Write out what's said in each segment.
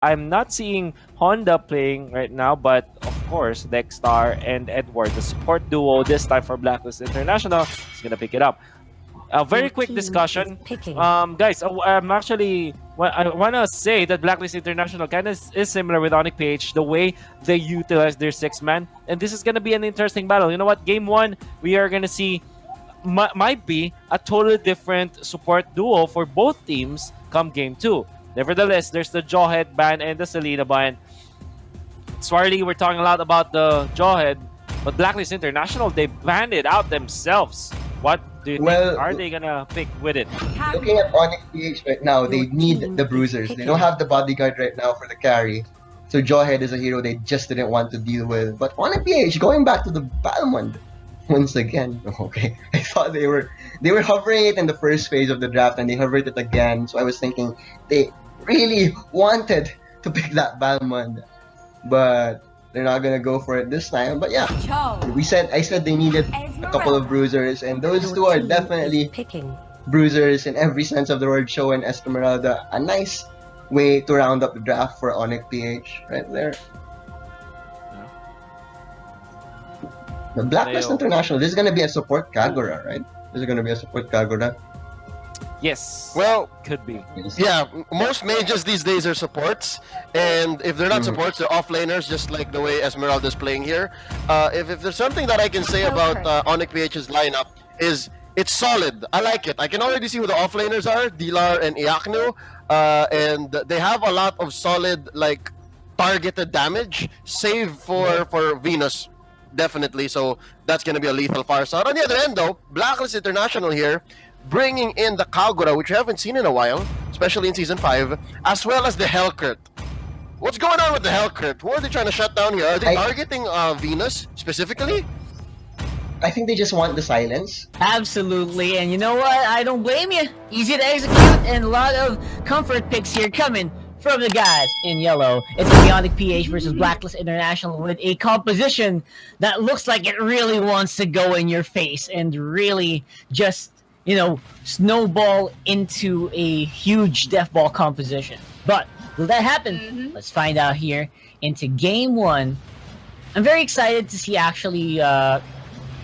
I'm not seeing Honda playing right now, but of course, Dexstar and Edward, the support duo this time for Blacklist International, is gonna pick it up. A very quick discussion, guys. I'm actually I want to say that Blacklist International kind of is similar with ONIC-PH, the way they utilize their 6-man, and this is gonna be an interesting battle. You know what? Game 1, we are gonna see might be a totally different support duo for both teams come Game 2. Nevertheless, there's the Jawhead ban and the Selena ban. Swarly, we're talking a lot about the Jawhead, but Blacklist International, they banned it out themselves. What do you think? Are they gonna pick with it? Looking at ONIC-PH right now, they need the bruisers. They don't have the bodyguard right now for the carry. So Jawhead is a hero they just didn't want to deal with. But ONIC-PH, going back to the Balmond once again. Okay, I thought they were hovering it in the first phase of the draft and they hovered it again. So I was thinking they really wanted to pick that Balmond, but they're not gonna go for it this time. But yeah, I said they needed a couple of bruisers, and those two are definitely bruisers in every sense of the word. Show and Esmeralda, a nice way to round up the draft for ONIC-PH right there. The Blacklist International, this is gonna be a support Kagura, right? This is gonna be a support Kagura. Yes. Well, could be. Yeah, most mages these days are supports, and if they're not supports, they're offlaners, just like the way Esmeralda is playing here. If there's something that I can say about ONIC-PH's lineup is it's solid. I like it. I can already see who the offlaners are, Dilar and Iaknu, and they have a lot of solid like targeted damage, save for Venus. Definitely, so that's going to be a lethal fire shot. On the other end, though, Blacklist International here, bringing in the Kagura, which we haven't seen in a while, especially in Season 5, as well as the Hellcurt. What's going on with the Hellcurt? What are they trying to shut down here? Are they targeting Venus, specifically? I think they just want the silence. Absolutely, and you know what? I don't blame you. Easy to execute, and a lot of comfort picks here coming from the guys in yellow. It's ONIC-PH versus Blacklist International with a composition that looks like it really wants to go in your face and really just, you know, snowball into a huge death ball composition. But will that happen? Let's find out here into Game 1. I'm very excited to see actually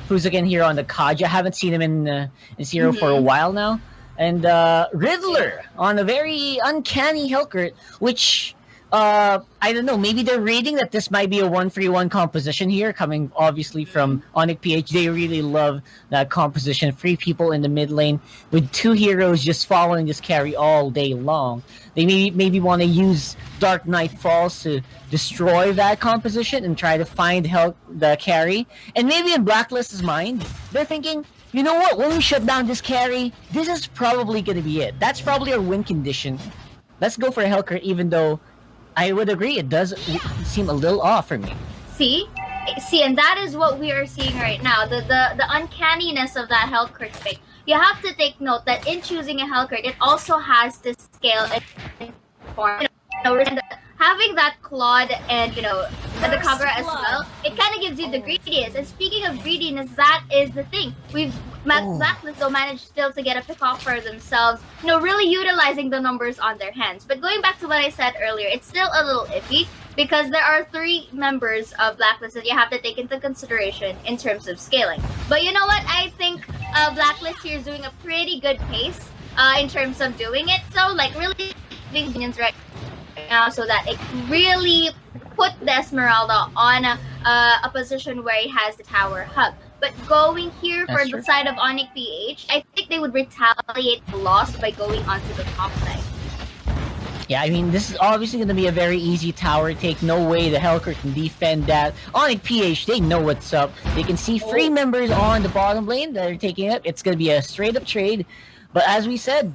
who's again here on the Kaja. I haven't seen him in Zero for a while now. And Riddler on a very uncanny Hellcurt, which I don't know, maybe they're reading that this might be a 1-3-1 composition here, coming obviously from ONIC-PH. They really love that composition. 3 people in the mid lane with 2 heroes just following this carry all day long. They maybe want to use Dark Knight Falls to destroy that composition and try to find the carry. And maybe in Blacklist's mind, they're thinking, you know what, when we shut down this carry, this is probably going to be it. That's probably our win condition. Let's go for a Hellcurt, even though I would agree it does seem a little off for me. See, and that is what we are seeing right now. The uncanniness of that Hellcurt pick. You have to take note that in choosing a Hellcurt, it also has to scale and form. Having that Claude and, you know, the Kagura as well, it kind of gives you the greediness. And speaking of greediness, that is the thing. Blacklist though managed still to get a pick off for themselves, you know, really utilizing the numbers on their hands. But going back to what I said earlier, it's still a little iffy because there are 3 members of Blacklist that you have to take into consideration in terms of scaling. But you know what? I think Blacklist here is doing a pretty good pace in terms of doing it. So, like, really big minions right now so that it really put the Esmeralda on a position where he has the tower hub. But going here for the side of ONIC-PH, I think they would retaliate the loss by going onto the top side. Yeah, I mean, this is obviously going to be a very easy tower take. No way the Hellcurt can defend that. ONIC-PH, they know what's up. They can see 3 members on the bottom lane that are taking it. It's going to be a straight-up trade. But as we said,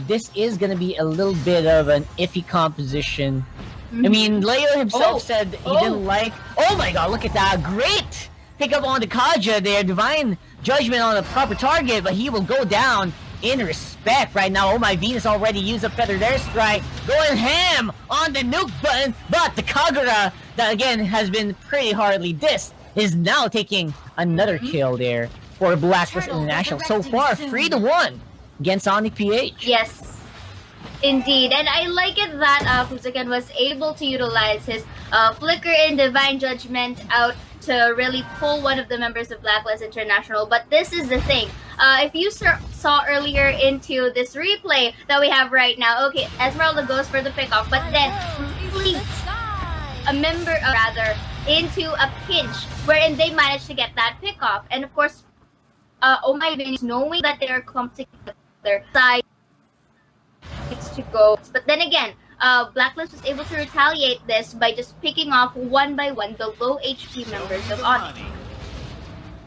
this is going to be a little bit of an iffy composition. I mean, Leo himself said he didn't like... Oh my god, look at that. Great pick up on the Kaja there. Divine Judgment on the proper target, but he will go down in respect right now. Oh my, Venus already used up Feathered Airstrike. Going ham on the nuke button, but the Kagura, that again has been pretty hardly dissed, is now taking another kill there for Blacklist International. So far, 3-1 against ONIC-PH. Yes. Indeed, and I like it that Fusaken was able to utilize his Flicker in Divine Judgment out to really pull one of the members of Blacklist International. But this is the thing. If you saw earlier into this replay that we have right now, okay, Esmeralda goes for the pickoff, but then leads a member, rather, into a pinch wherein they managed to get that pickoff. And of course, Oh My Veins, knowing that they are clumped together, side to go. But then again, Blacklist was able to retaliate this by just picking off one by one the low HP members of ONIC.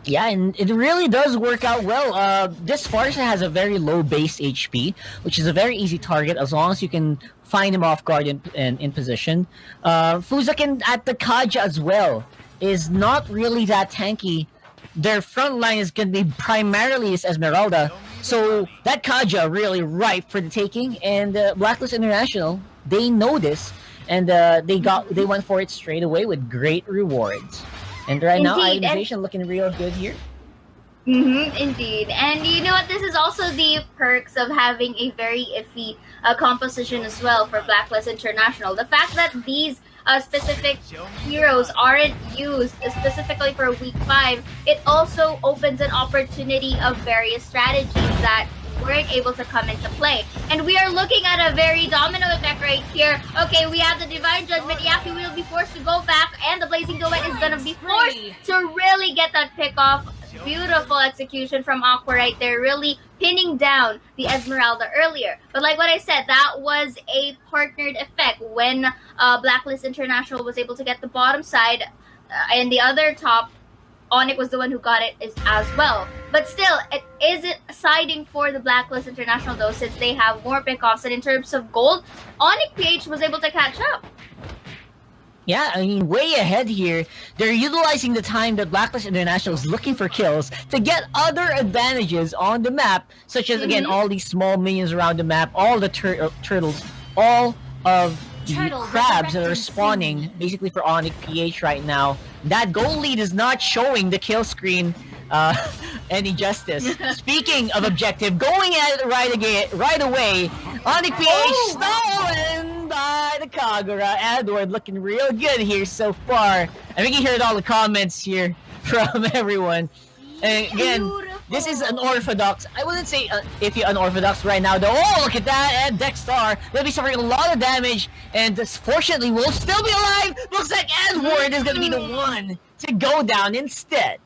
Yeah, and it really does work out well. This Farsa has a very low base HP, which is a very easy target as long as you can find him off guard in position. Fusaken at the Kaja as well is not really that tanky. Their front line is going to be primarily Esmeralda, so that Kaja really ripe for the taking. And Blacklist International, they know this, and they went for it straight away with great rewards. And right now, itemization looking real good here. Indeed. And you know what? This is also the perks of having a very iffy composition as well for Blacklist International. The fact that these specific heroes aren't used specifically for Week 5, it also opens an opportunity of various strategies that weren't able to come into play. And we are looking at a very domino effect right here. Okay, we have the Divine Judgment. Yaki will be forced to go back, and the Blazing Duet is going to be forced to really get that pick off. Beautiful execution from Aqua right there, really pinning down the Esmeralda earlier. But like what I said, that was a partnered effect when Blacklist International was able to get the bottom side, and the other top, ONIC was the one who got it as well. But still, it isn't siding for the Blacklist International though, since they have more pickoffs. And in terms of gold, ONIC-PH was able to catch up. Yeah, I mean, way ahead here. They're utilizing the time that Blacklist International is looking for kills to get other advantages on the map, such as, again, all these small minions around the map, all the turtles, all of the crabs that are spawning, basically for ONIC-PH right now. That goal lead is not showing the kill screen any justice. Speaking of objective, going at it right away, ONIC-PH stolen by the Kagura. Edward looking real good here so far. I think you heard all the comments here from everyone. And again, this is unorthodox. I wouldn't say if you're unorthodox right now though. Oh, look at that, and Dexstar will be suffering a lot of damage, and fortunately will still be alive. Looks like Edward is gonna be the one to go down instead.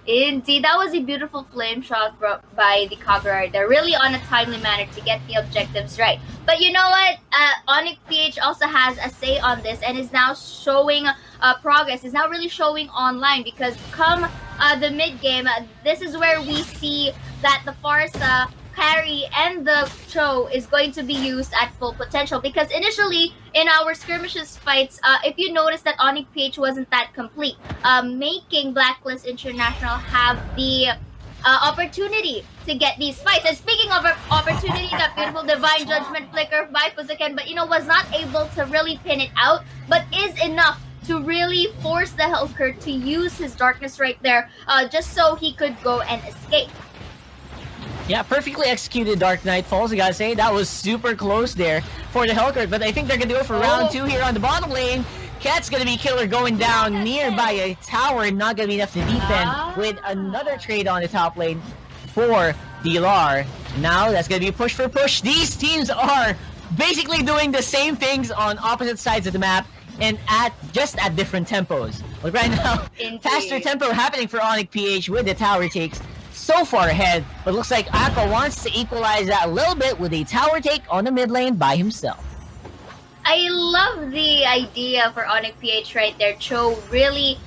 Indeed, that was a beautiful flame shot by the Kagura. They're really on a timely manner to get the objectives right. But you know what? ONIC-PH also has a say on this and is now showing progress. Is now really showing online, because come the mid game, this is where we see that the Farsa carry and the Cho is going to be used at full potential, because initially in our skirmishes fights, if you notice that ONIC-PH wasn't that complete, making Blacklist International have the opportunity to get these fights. And speaking of opportunity, that beautiful Divine Judgment flicker by Fusaken, but was not able to really pin it out, but is enough to really force the Hellcurt to use his darkness right there, just so he could go and escape. Yeah, perfectly executed Dark Knight Falls, I gotta say. That was super close there for the Hellcurt, but I think they're gonna go for round 2 here on the bottom lane. Cat's gonna be killer going down nearby a tower, not gonna be enough to defend, with another trade on the top lane for Dilar. Now that's gonna be push for push. These teams are basically doing the same things on opposite sides of the map, and just at different tempos. But right now, faster tempo happening for ONIC-PH with the tower takes. So far ahead, but looks like Aqua wants to equalize that a little bit with a tower take on the mid lane by himself. I love the idea for ONIC-PH right there. Cho really,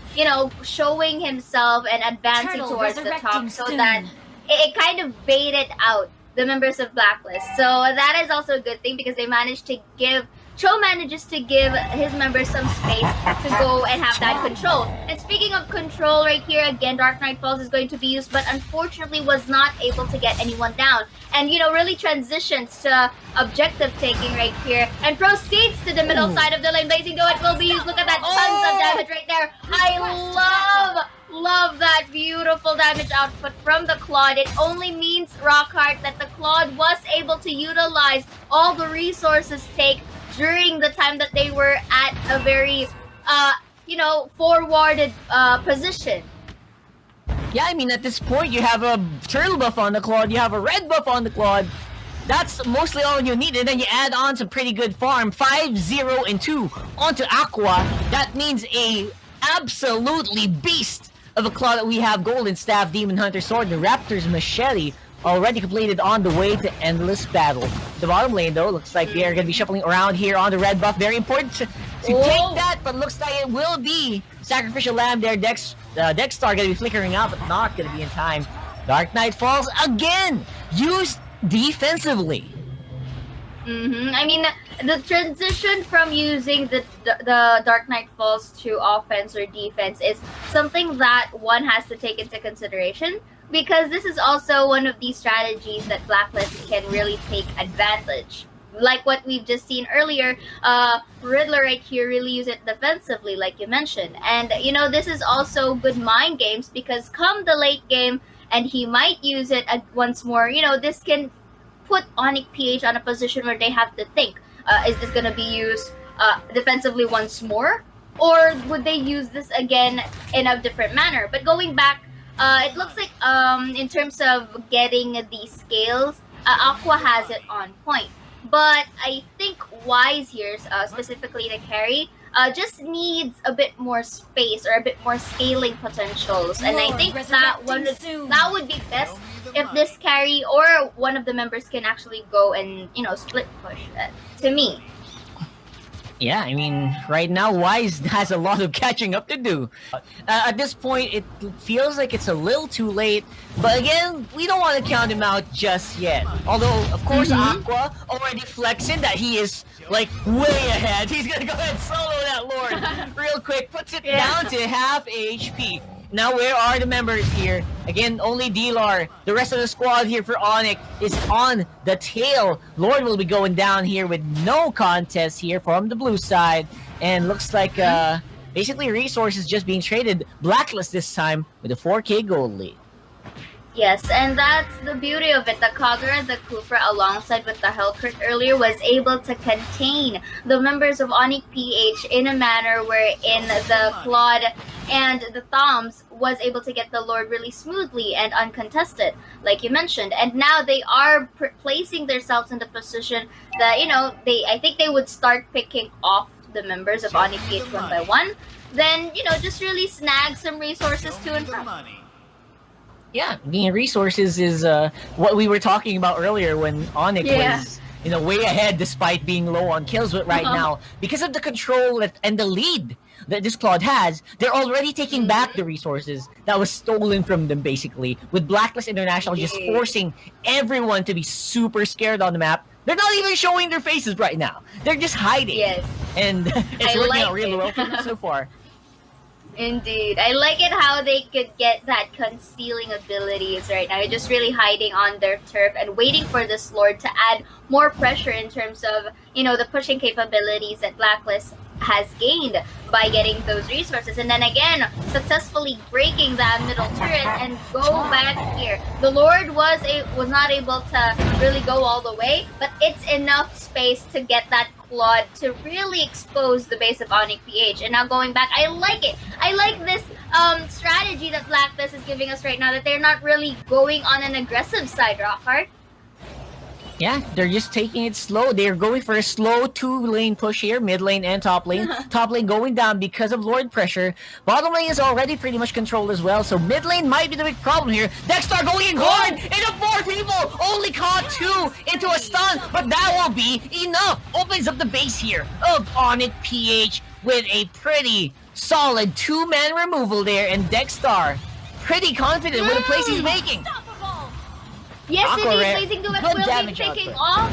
showing himself and advancing towards the top, so that it kind of baited out the members of Blacklist. So that is also a good thing, because they managed to give Cho manages to give his members some space to go and have that control. And speaking of control right here, again, Dark Knight Falls is going to be used, but unfortunately was not able to get anyone down. And, really transitions to objective taking right here and proceeds to the middle side of the lane. Blazing Duet will be used. Look at that, tons of damage right there. I love that beautiful damage output from the Claude. It only means, Rockhart, that the Claude was able to utilize all the resources take during the time that they were at a very, forwarded position. Yeah, I mean, at this point, you have a turtle buff on the Claude, you have a red buff on the Claude. That's mostly all you need, and then you add on some pretty good farm. 5, 0, and 2 onto Aqua. That means a absolutely beast of a Claw that we have. Golden Staff, Demon Hunter Sword, the Raptor's Machete already completed on the way to Endless Battle. The bottom lane, though, looks like they are going to be shuffling around here on the red buff. Very important to take that, but looks like it will be Sacrificial Lamb there. Dexstar going to be flickering out, but not going to be in time. Dark Knight Falls again, used defensively. I mean, the transition from using the Dark Knight Falls to offense or defense is something that one has to take into consideration, because this is also one of these strategies that Blacklist can really take advantage. Like what we've just seen earlier, Riddler right here really use it defensively, like you mentioned. And, this is also good mind games, because come the late game, and he might use it once more, this can put ONIC-PH on a position where they have to think, is this going to be used defensively once more? Or would they use this again in a different manner? But going back, it looks like in terms of getting the scales, Aqua has it on point. But I think Wise here, specifically the carry, just needs a bit more space or a bit more scaling potentials. And I think that would be best if this carry or one of the members can actually go and, split push it, to me. Yeah, I mean, right now, Wise has a lot of catching up to do. At this point, it feels like it's a little too late. But again, we don't want to count him out just yet. Although, of course, Aqua already flexing that he is, like, way ahead. He's going to go ahead and solo that Lord real quick. Puts it down to half HP. Now, where are the members here? Again, only D-Lar. The rest of the squad here for ONIC is on the tail. Lord will be going down here with no contest here from the blue side. And looks like, basically, resources just being traded. Blacklist this time with a 4K gold lead. Yes, and that's the beauty of it. The Kagura, the Kufra, alongside with the Hellcrit earlier, was able to contain the members of ONIC-PH in a manner wherein the Claude and the Thoms was able to get the Lord really smoothly and uncontested, like you mentioned. And now they are placing themselves in the position that, I think they would start picking off the members of ONIC-PH one by one. Then, just really snag some resources to and from. Yeah, being resources is what we were talking about earlier when ONIC was, way ahead despite being low on kills. But right now, because of the control and the lead that this Claude has, they're already taking back the resources that was stolen from them, basically, with Blacklist International just forcing everyone to be super scared on the map. They're not even showing their faces right now. They're just hiding. Yes. And it's working out really well for them so far. Indeed. I like it how they could get that concealing abilities right now. They're just really hiding on their turf and waiting for this Lord to add more pressure in terms of, the pushing capabilities that Blacklist has gained by getting those resources. And then again, successfully breaking that middle turret and go back here. The Lord was not able to really go all the way, but it's enough space to get that Claude to really expose the base of ONIC-PH. And now going back, I like it. I like this strategy that Blacklist is giving us right now, that they're not really going on an aggressive side, Rockhart. Yeah, they're just taking it slow. They're going for a slow 2-lane push here, mid lane and top lane. Top lane going down because of Lord pressure. Bottom lane is already pretty much controlled as well, so mid lane might be the big problem here. Dexstar going in hard into 4 people! Only caught 2 into a stun, but that will be enough. Opens up the base here of ONIC-PH with a pretty solid 2-man removal there, and Dexstar pretty confident with the plays he's making. Yes, indeed, Blazing Duet will be picking off.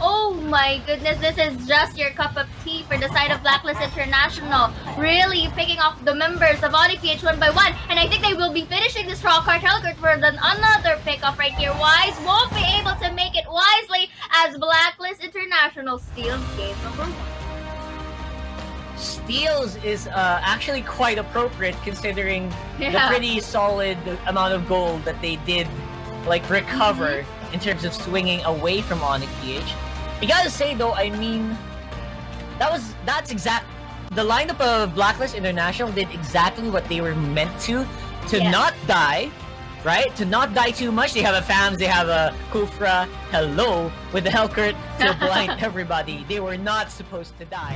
Oh my goodness, this is just your cup of tea for the side of Blacklist International. Really picking off the members of ONIC-PH one by one. And I think they will be finishing this Rockhart Hellcrit for then another pickoff right here. Wise won't be able to make it wisely as Blacklist International steals game number 1. Steals is actually quite appropriate considering the Yeah. pretty solid amount of gold that they did like recover in terms of swinging away from ONIC PH. You gotta say though, I mean, that's exact. The lineup of Blacklist International did exactly what they were meant to Yes. not die, right? To not die too much. They have a FAMS, they have a Kufra, hello, with the Hellcurt to blind everybody. They were not supposed to die.